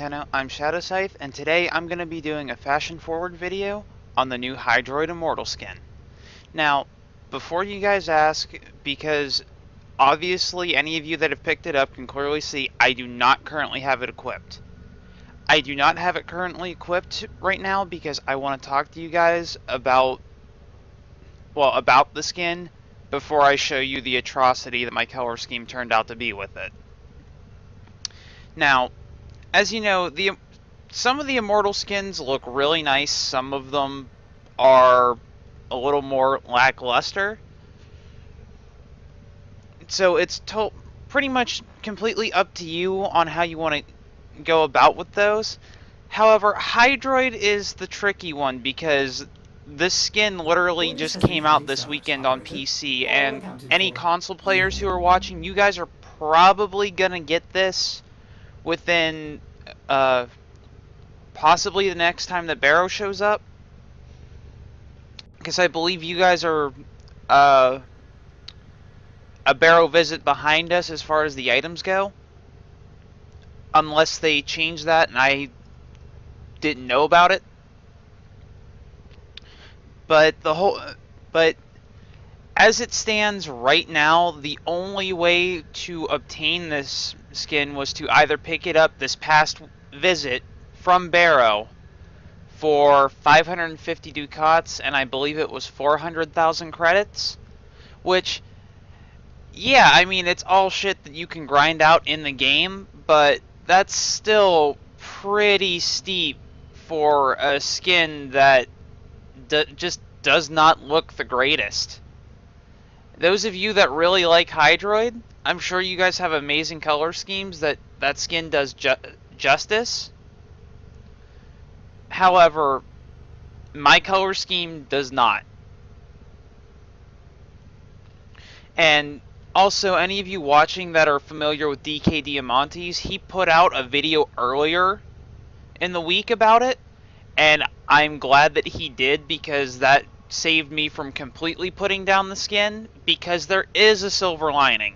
Tenno, I'm Shadowscythe, and today I'm going to be doing a FashionForward video on the new Hydroid Immortal skin. Now, before you guys ask, because obviously any of you that have picked it up can clearly see I do not currently have it equipped. I do not have it currently equipped right now because I want to talk to you guys about the skin before I show you the atrocity that my color scheme turned out to be with it. Now, as you know, some of the Immortal skins look really nice. Some of them are a little more lackluster. So it's pretty much completely up to you on how you want to go about with those. However, Hydroid is the tricky one because this skin literally just came out this weekend on PC, and any console players who are watching, you guys are probably gonna get this within possibly the next time that Barrow shows up, because I believe you guys are a Barrow visit behind us as far as the items go, unless they change that and I didn't know about it. But as it stands right now, the only way to obtain this skin was to either pick it up this past visit from Barrow for 550 ducats, and I believe it was 400,000 credits, which, yeah, I mean, it's all shit that you can grind out in the game, but that's still pretty steep for a skin that just does not look the greatest. Those of you that really like Hydroid, I'm sure you guys have amazing color schemes that skin does justice. However, my color scheme does not. And also, any of you watching that are familiar with DK Diamantes, he put out a video earlier in the week about it, and I'm glad that he did, because that saved me from completely putting down the skin, because there is a silver lining.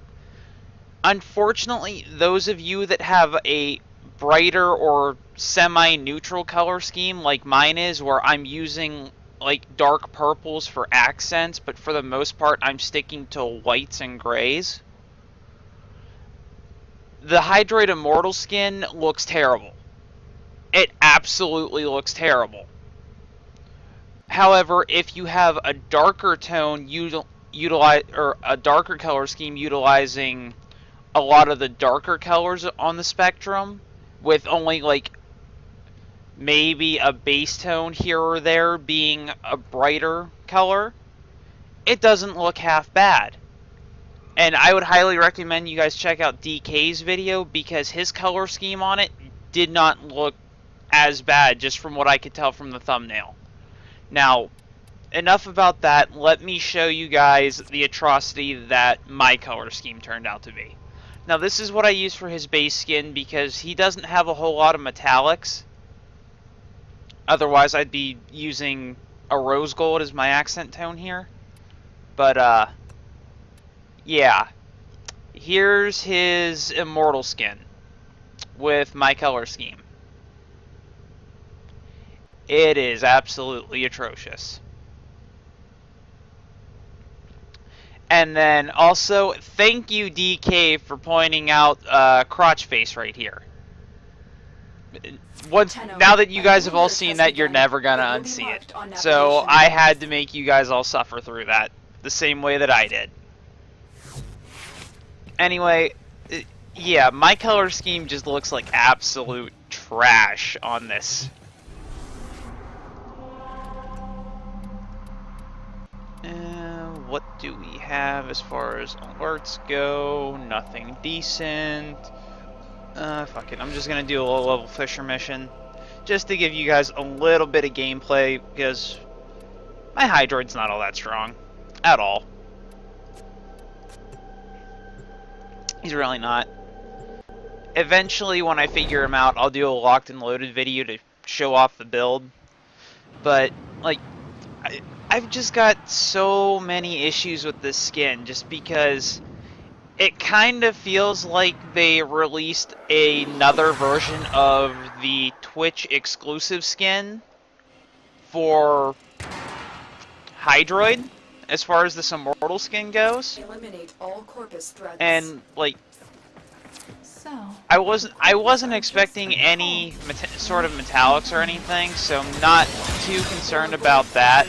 Unfortunately, those of you that have a brighter or semi-neutral color scheme like mine is, where I'm using like dark purples for accents, but for the most part I'm sticking to whites and grays, the Hydroid Immortal skin looks terrible. It absolutely looks terrible. However, if you have a darker tone a darker color scheme utilizing a lot of the darker colors on the spectrum, with only like maybe a base tone here or there being a brighter color, it doesn't look half bad. And I would highly recommend you guys check out DK's video, because his color scheme on it did not look as bad, just from what I could tell from the thumbnail. Now, enough about that. Let me show you guys the atrocity that my color scheme turned out to be. Now, this is what I use for his base skin, because he doesn't have a whole lot of metallics. Otherwise, I'd be using a rose gold as my accent tone here. But, yeah. Here's his Immortal skin with my color scheme. It is absolutely atrocious. And then also, thank you, DK, for pointing out crotch face right here. Now that you guys have all seen that, you're never gonna unsee it. So I had to make you guys all suffer through that the same way that I did. Anyway, yeah, my color scheme just looks like absolute trash on this. What do we have as far as alerts go? Nothing decent. Fuck it. I'm just gonna do a low-level Fisher mission, just to give you guys a little bit of gameplay, because my Hydroid's not all that strong. At all. He's really not. Eventually, when I figure him out, I'll do a locked and loaded video to show off the build. But, like, I've just got so many issues with this skin, just because It kind of feels like they released another version of the Twitch exclusive skin for Hydroid, as far as this Immortal skin goes. Eliminate all corpus threads. And like, So I wasn't expecting any sort of metallics or anything, so I'm not too concerned about that.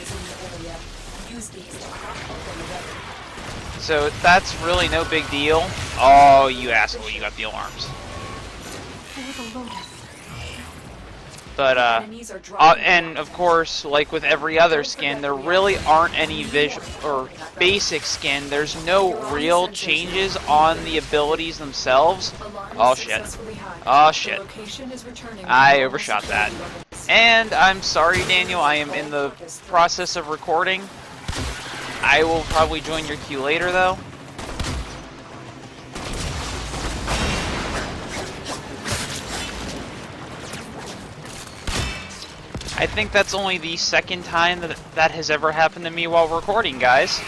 So that's really no big deal. Oh, you asshole, you got the alarms. But, and of course, like with every other skin, there really aren't any visual or basic skin. There's no real changes on the abilities themselves. Oh shit. Oh shit. I overshot that. And I'm sorry, Daniel, I am in the process of recording. I will probably join your queue later, though. I think that's only the second time that has ever happened to me while recording, guys.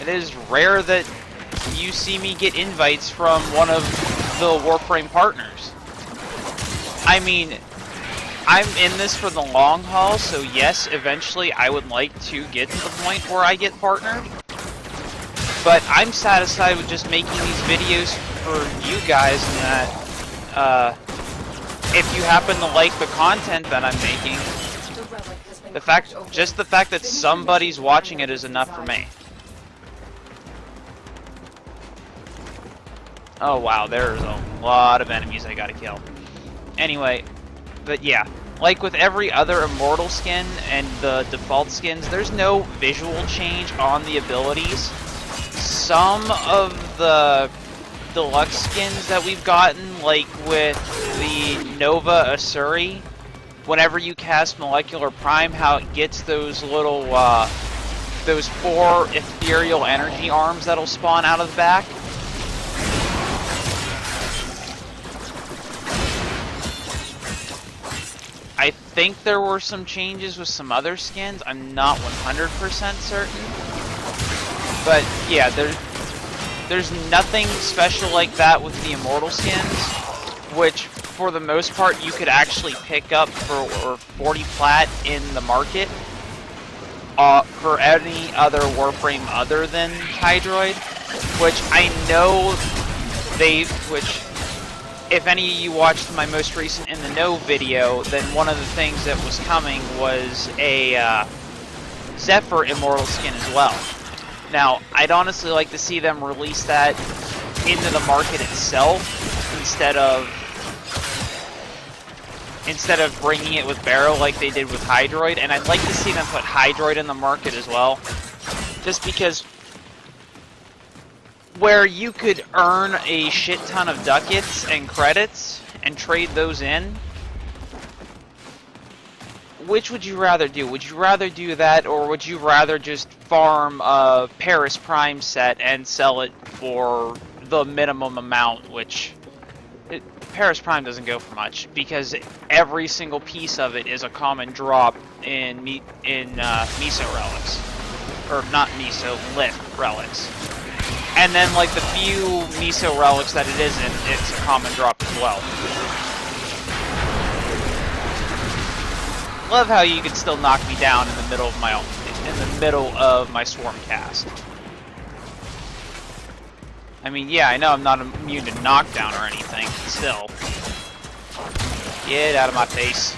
It is rare that you see me get invites from one of the Warframe partners. I mean, I'm in this for the long haul, so yes, eventually I would like to get to the point where I get partnered. But I'm satisfied with just making these videos for you guys, and that, if you happen to like the content that I'm making, just the fact that somebody's watching it is enough for me. Oh wow, there's a lot of enemies I gotta kill. Anyway, but yeah, like with every other Immortal skin and the default skins, there's no visual change on the abilities. Some of the deluxe skins that we've gotten, like with the Nova Asuri, whenever you cast Molecular Prime, how it gets those little, those 4 ethereal energy arms that'll spawn out of the back. I think there were some changes with some other skins. I'm not 100% certain. But yeah, there's nothing special like that with the Immortal skins, which for the most part you could actually pick up for 40 plat in the market for any other Warframe other than Hydroid, which I know which if any of you watched my most recent In the Know video, then one of the things that was coming was a Zephyr Immortal skin as well. Now, I'd honestly like to see them release that into the market itself instead of bringing it with Barrow like they did with Hydroid, and I'd like to see them put Hydroid in the market as well, just because where you could earn a shit ton of ducats and credits and trade those in, which would you rather do? Would you rather do that, or would you rather just farm a Paris Prime set and sell it for the minimum amount, which Paris Prime doesn't go for much, because every single piece of it is a common drop in Miso relics. Or not Miso, Lit relics. And then, like, the few Miso relics that it isn't, it's a common drop as well. Love how you can still knock me down in the middle of my swarm cast. I mean, yeah, I know I'm not immune to knockdown or anything, but still. Get out of my face.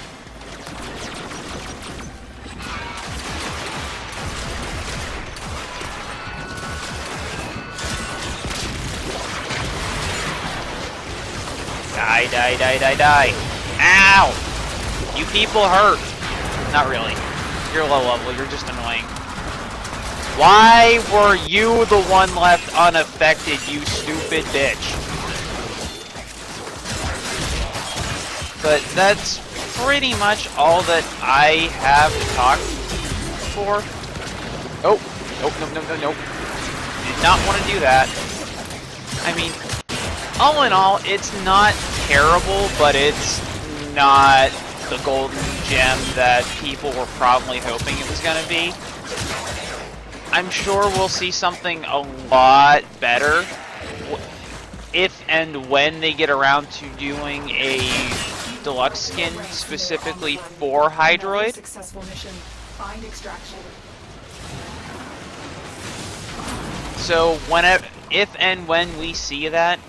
Die, die, die, die, die. Ow! You people hurt. Not really. You're low level, you're just annoying. Why were you the one left unaffected, you stupid bitch? But that's pretty much all that I have to talk for. Oh, nope, nope, nope, nope, nope. Did not want to do that. I mean, all in all, it's not terrible, but it's not the golden gem that people were probably hoping it was going to be. I'm sure we'll see something a lot better if and when they get around to doing a deluxe skin specifically for Hydroid. Successful mission. Find extraction. So if and when we see that,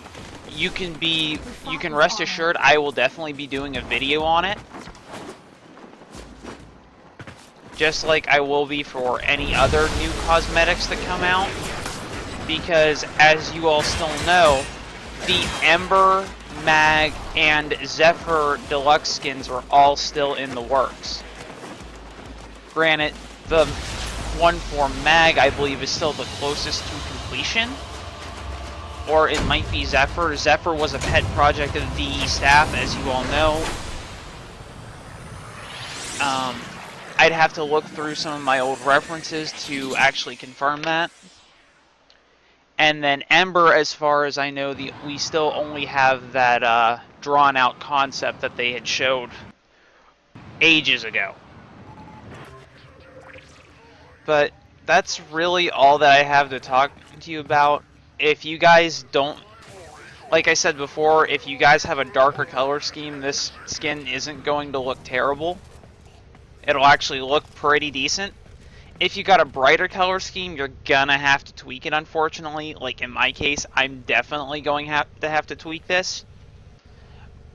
you can rest assured I will definitely be doing a video on it. Just like I will be for any other new cosmetics that come out. Because as you all still know, the Ember, Mag, and Zephyr deluxe skins are all still in the works. Granted, the one for Mag, I believe, is still the closest to completion. Or it might be Zephyr. Zephyr was a pet project of the DE staff, as you all know. I'd have to look through some of my old references to actually confirm that. And then Ember, as far as I know, we still only have that drawn-out concept that they had showed ages ago. But that's really all that I have to talk to you about. If you guys don't, like I said before, if you guys have a darker color scheme, this skin isn't going to look terrible. It'll actually look pretty decent. If you got a brighter color scheme, you're gonna have to tweak it, unfortunately. Like in my case, I'm definitely going to have to tweak this.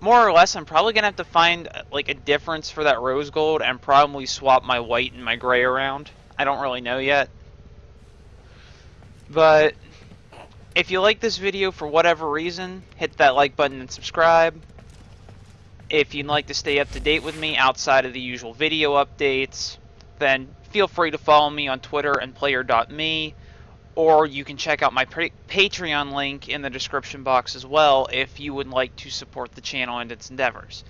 More or less, I'm probably gonna have to find like a difference for that rose gold and probably swap my white and my gray around. I don't really know yet. But if you like this video for whatever reason, hit that like button and subscribe. If you'd like to stay up to date with me outside of the usual video updates, then feel free to follow me on Twitter and player.me, or you can check out my Patreon link in the description box as well if you would like to support the channel and its endeavors.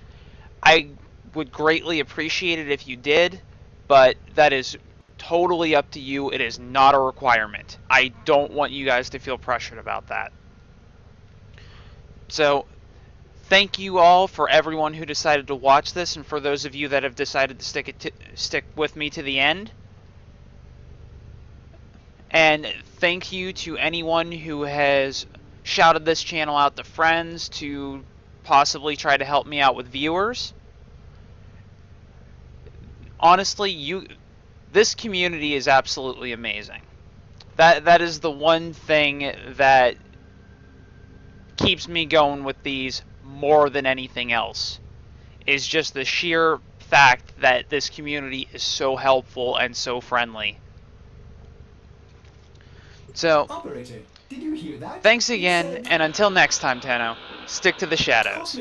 I would greatly appreciate it if you did, but that is totally up to you. It is not a requirement. I don't want you guys to feel pressured about that. So, thank you all for everyone who decided to watch this, and for those of you that have decided to stick with me to the end. And thank you to anyone who has shouted this channel out to friends to possibly try to help me out with viewers. Honestly, this community is absolutely amazing. That is the one thing that keeps me going with these more than anything else, is just the sheer fact that this community is so helpful and so friendly. So, Operator, did you hear that? thanks again, and until next time, Tenno, stick to the shadows.